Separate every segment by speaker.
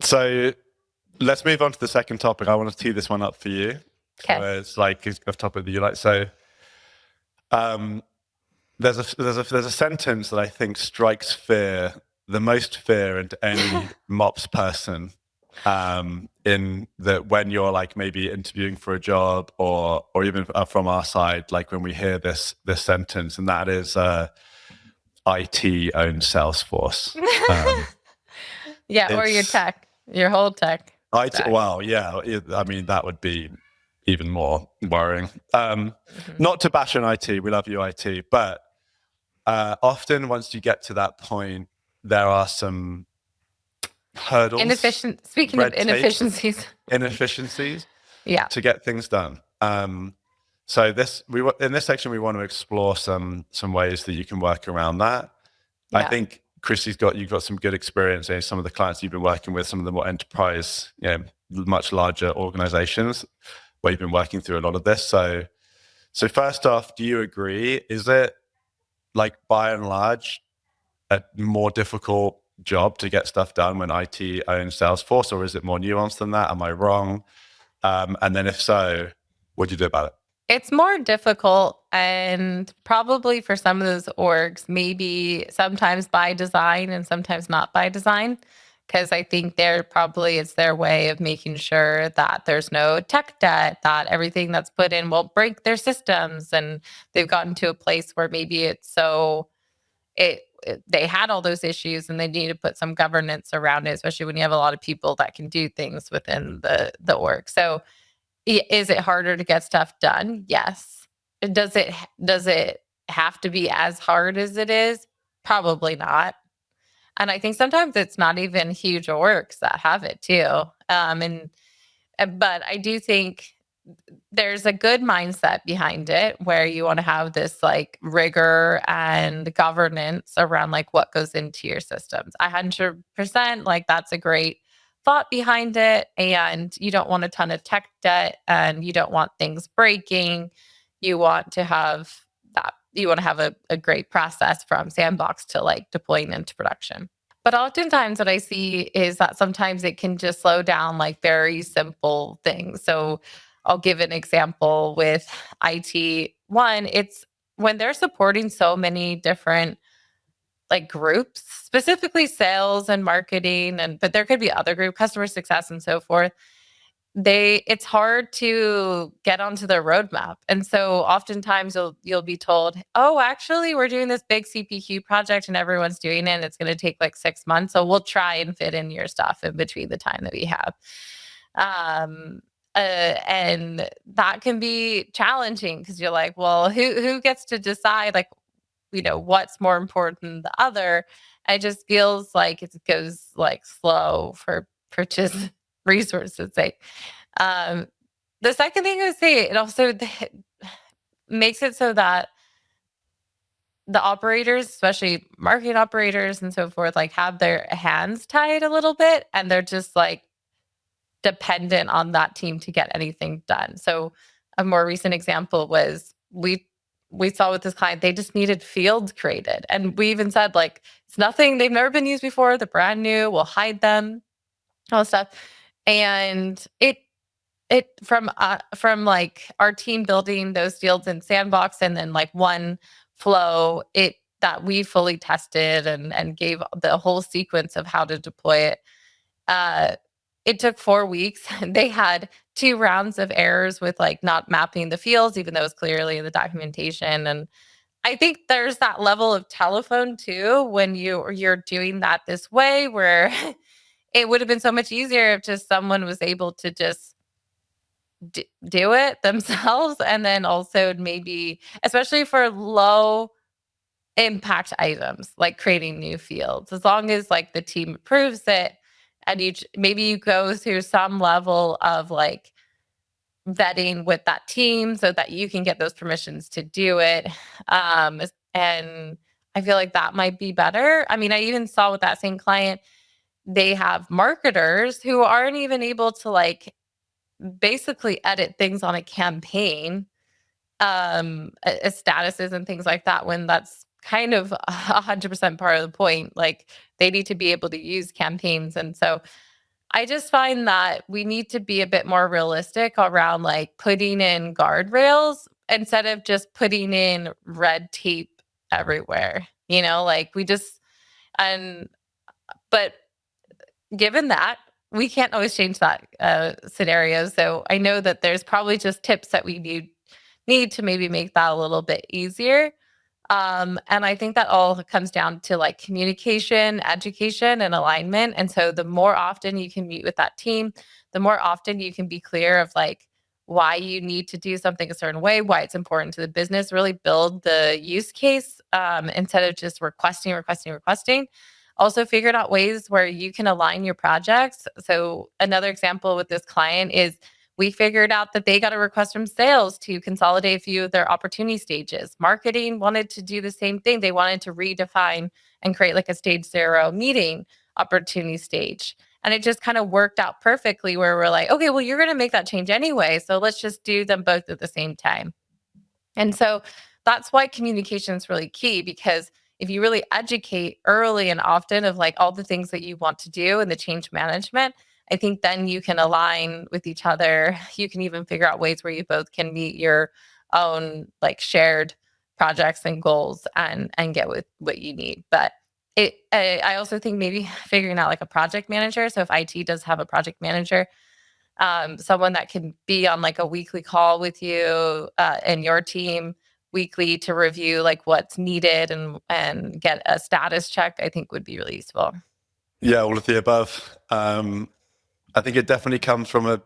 Speaker 1: So let's move on to the second topic. I want to tee this one up for you.
Speaker 2: Okay.
Speaker 1: So it's like a topic that you like. So there's a sentence that I think strikes the most fear into any MOPS person. In that when you're like maybe interviewing for a job or even from our side, like when we hear this sentence, and that is IT owns Salesforce.
Speaker 2: Yeah, or your whole tech. stack.
Speaker 1: Well, yeah, I mean, that would be even more worrying. Not to bash on IT, we love you, IT, but often once you get to that point, there are some hurdles.
Speaker 2: Speaking of
Speaker 1: inefficiencies
Speaker 2: yeah,
Speaker 1: to get things done. So in this section, we want to explore some ways that you can work around that.
Speaker 2: yeah.
Speaker 1: I think Christy's you've got some good experience in some of the clients you've been working with, some of the more enterprise, much larger organizations where you've been working through a lot of this. So first off, do you agree? Is it like by and large a more difficult job to get stuff done when IT owns Salesforce, or is it more nuanced than that? Am I wrong? And then if so, what do you do about it?
Speaker 2: It's more difficult, and probably for some of those orgs, maybe sometimes by design and sometimes not by design, because I think it's their way of making sure that there's no tech debt, that everything that's put in won't break their systems, and they've gotten to a place where maybe they had all those issues and they need to put some governance around it, especially when you have a lot of people that can do things within the org. So is it harder to get stuff done? Yes. Does it have to be as hard as it is? Probably not. And I think sometimes it's not even huge orgs that have it too. But I do think there's a good mindset behind it where you want to have this like rigor and governance around like what goes into your systems. 100% like that's a great thought behind it. And you don't want a ton of tech debt and you don't want things breaking. You want to have a great process from sandbox to like deploying into production. But oftentimes what I see is that sometimes it can just slow down like very simple things. So I'll give an example with IT. One, it's when they're supporting so many different like groups, specifically sales and marketing, but there could be other group, customer success and so forth. It's hard to get onto their roadmap. And so oftentimes you'll be told, oh, actually, we're doing this big CPQ project and everyone's doing it. And it's going to take like 6 months. So we'll try and fit in your stuff in between the time that we have. And that can be challenging because you're like, well, who gets to decide like, what's more important than the other? It just feels like it goes like slow for just resources sake. The second thing I would say, it also makes it so that the operators, especially marketing operators and so forth, like have their hands tied a little bit and they're just like dependent on that team to get anything done. So a more recent example was we saw with this client, they just needed fields created. And we even said like, it's nothing, they've never been used before. They're brand new. We'll hide them, all this stuff. And it from like our team building those fields in Sandbox and then like one flow, that we fully tested and gave the whole sequence of how to deploy it. It took 4 weeks. They had 2 rounds of errors with like not mapping the fields, even though it's clearly in the documentation. And I think there's that level of telephone too when you're doing that this way, where it would have been so much easier if just someone was able to just do it themselves. And then also maybe, especially for low impact items, like creating new fields, as long as like the team approves it and maybe you go through some level of like vetting with that team so that you can get those permissions to do it. And I feel like that might be better. I mean, I even saw with that same client, they have marketers who aren't even able to like basically edit things on a campaign, statuses and things like that, when that's kind of 100% part of the point. Like they need to be able to use campaigns. And so I just find that we need to be a bit more realistic around like putting in guardrails instead of just putting in red tape everywhere. Like we just, and but given that, we can't always change that scenario. So I know that there's probably just tips that we need to maybe make that a little bit easier. And I think that all comes down to like communication, education, and alignment. And so the more often you can meet with that team, the more often you can be clear of like why you need to do something a certain way, why it's important to the business, really build the use case instead of just requesting. Also, figured out ways where you can align your projects. So, another example with this client is we figured out that they got a request from sales to consolidate a few of their opportunity stages. Marketing wanted to do the same thing. They wanted to redefine and create like a stage 0 meeting opportunity stage. And it just kind of worked out perfectly where we're like, okay, well, you're going to make that change anyway. So let's just do them both at the same time. And so that's why communication is really key, because if you really educate early and often of like all the things that you want to do and the change management, I think then you can align with each other. You can even figure out ways where you both can meet your own like shared projects and goals and get with what you need. But I also think maybe figuring out like a project manager. So if IT does have a project manager, someone that can be on like a weekly call with you and your team weekly to review like what's needed and get a status check, I think would be really useful.
Speaker 1: Yeah, all of the above. I think it definitely comes from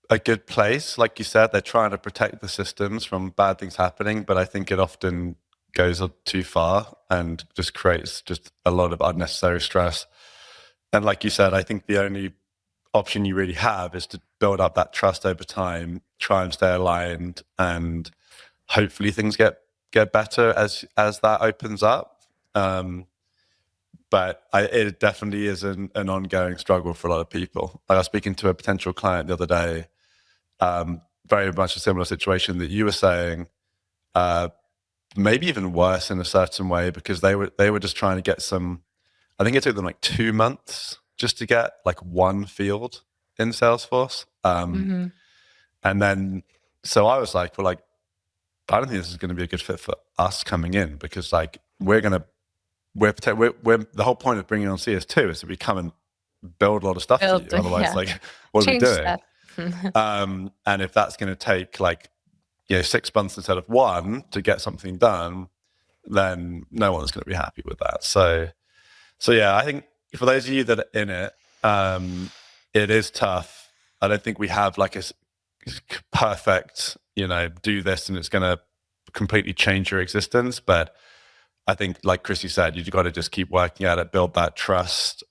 Speaker 1: a good place. Like you said, they're trying to protect the systems from bad things happening, but I think it often goes too far and just creates just a lot of unnecessary stress. And like you said, I think the only option you really have is to build up that trust over time, try and stay aligned, and hopefully things get better as that opens up. But it definitely is an ongoing struggle for a lot of people. I was speaking to a potential client the other day, very much a similar situation that you were saying, maybe even worse in a certain way, because they were just trying to get some. I think it took them like 2 months just to get like one field in Salesforce, and then so I was like, well, like I don't think this is going to be a good fit for us coming in, because like we're the whole point of bringing on CS2 is to come and build a lot of stuff for you. Otherwise, like, what are we doing? And if that's going to take like 6 months instead of 1 to get something done, then no one's going to be happy with that. So yeah, I think for those of you that are in it, it is tough. I don't think we have like a perfect, do this and it's going to completely change your existence. But I think, like Chrissy said, you've got to just keep working at it, build that trust,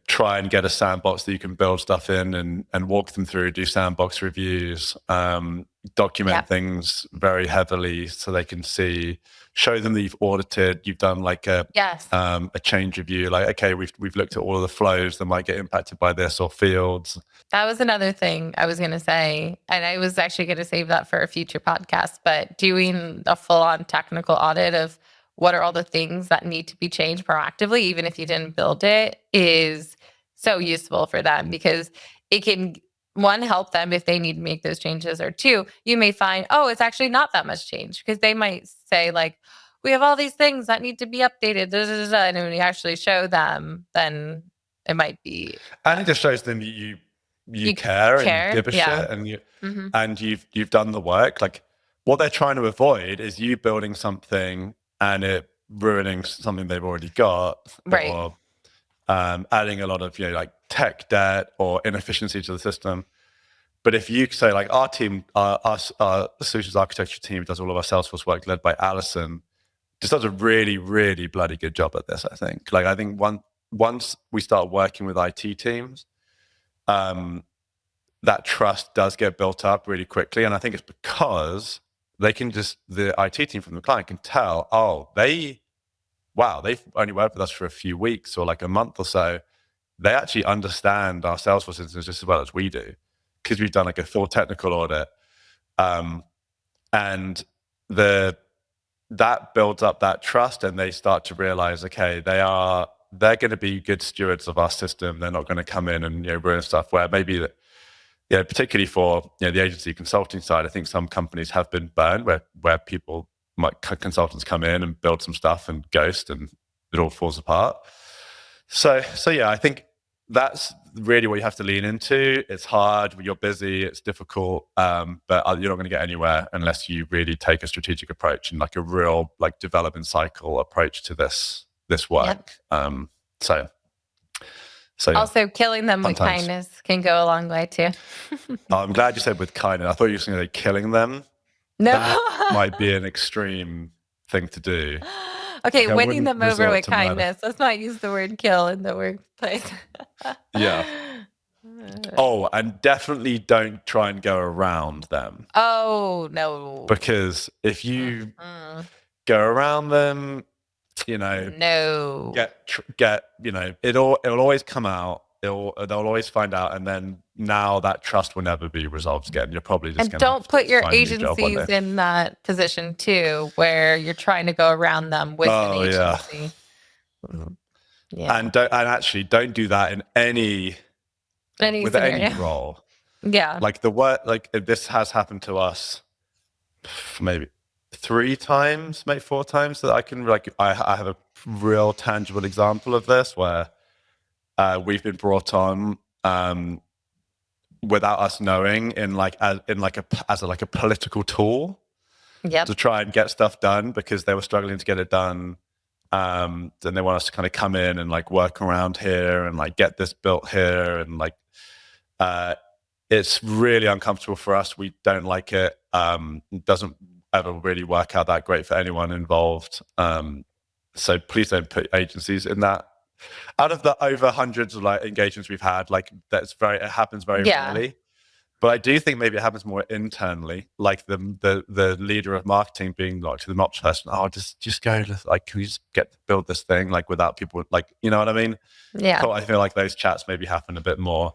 Speaker 1: try and get a sandbox that you can build stuff in and walk them through, do sandbox reviews, document things very heavily so they can see, show them that you've audited, you've done like a change review, like, okay, we've looked at all of the flows that might get impacted by this or fields.
Speaker 2: That was another thing I was going to say, and I was actually going to save that for a future podcast, but doing a full-on technical audit of what are all the things that need to be changed proactively, even if you didn't build it, is so useful for them, because it can, one, help them if they need to make those changes, or 2, you may find, it's actually not that much change, because they might say like, we have all these things that need to be updated, and when you actually show them, then it might be.
Speaker 1: And it just shows them you care and you give a shit, and you've done the work. Like, what they're trying to avoid is you building something and it ruining something they've already got,
Speaker 2: right?
Speaker 1: Or adding a lot of like tech debt or inefficiency to the system. But if you say like our team, our solutions architecture team does all of our Salesforce work, led by Allison, just does a really, really bloody good job at this. I think. Like, I think once we start working with IT teams, that trust does get built up really quickly. And I think it's because the IT team from the client can tell, they've only worked with us for a few weeks or like a month or so. They actually understand our Salesforce instance just as well as we do, because we've done like a full technical audit. And that builds up that trust, and they start to realize, okay, they are they're going to be good stewards of our system. They're not going to come in and ruin stuff. Where maybe particularly for the agency consulting side, I think some companies have been burned where people consultants come in and build some stuff and ghost, and it all falls apart. So yeah, I think that's really what you have to lean into. It's hard, you're busy, it's difficult, but you're not going to get anywhere unless you really take a strategic approach and like a real like development cycle approach to this work.
Speaker 2: Yep.
Speaker 1: So
Speaker 2: also killing them with
Speaker 1: sometimes.
Speaker 2: kindness can go a long way too.
Speaker 1: I'm glad you said with kindness. I thought you were going to say killing them.
Speaker 2: No,
Speaker 1: That might be an extreme thing to do.
Speaker 2: Okay,
Speaker 1: Like, I
Speaker 2: winning
Speaker 1: wouldn't
Speaker 2: them over
Speaker 1: resort
Speaker 2: with
Speaker 1: to murder.
Speaker 2: kindness. Let's not use the word kill in the workplace.
Speaker 1: Yeah. Oh, and definitely don't try and go around them.
Speaker 2: Oh no.
Speaker 1: Because if you
Speaker 2: Mm,
Speaker 1: go around them,
Speaker 2: no.
Speaker 1: it'll always come out. They'll always find out, and then now that trust will never be resolved again. You're probably just
Speaker 2: And
Speaker 1: going
Speaker 2: don't put your
Speaker 1: find a new job one
Speaker 2: agencies
Speaker 1: day.
Speaker 2: in that position too, where you're trying to go around them with an
Speaker 1: Oh, yeah.
Speaker 2: agency. Yeah.
Speaker 1: And actually don't do that in any
Speaker 2: scenario.
Speaker 1: role.
Speaker 2: Yeah.
Speaker 1: Like this has happened to us maybe 3 times, maybe 4 times that I can I have a real tangible example of this where we've been brought on without us knowing as a political tool
Speaker 2: Yep.
Speaker 1: to try and get stuff done because they were struggling to get it done. Then they want us to kind of come in and like work around here and like get this built here, and like it's really uncomfortable for us. We don't like it. It doesn't ever really work out that great for anyone involved. So please don't put agencies in that. Out of the over hundreds of like engagements we've had, like it happens very rarely. But I do think maybe it happens more internally, like the leader of marketing being like to the ops person, oh, just go, like, can we just build this thing like without people, like, you know what I mean?
Speaker 2: Yeah.
Speaker 1: So I feel like those chats maybe happen a bit more.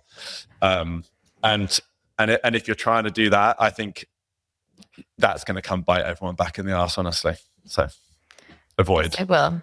Speaker 1: And if you're trying to do that, I think that's going to come bite everyone back in the arse, honestly. So avoid.
Speaker 2: I will.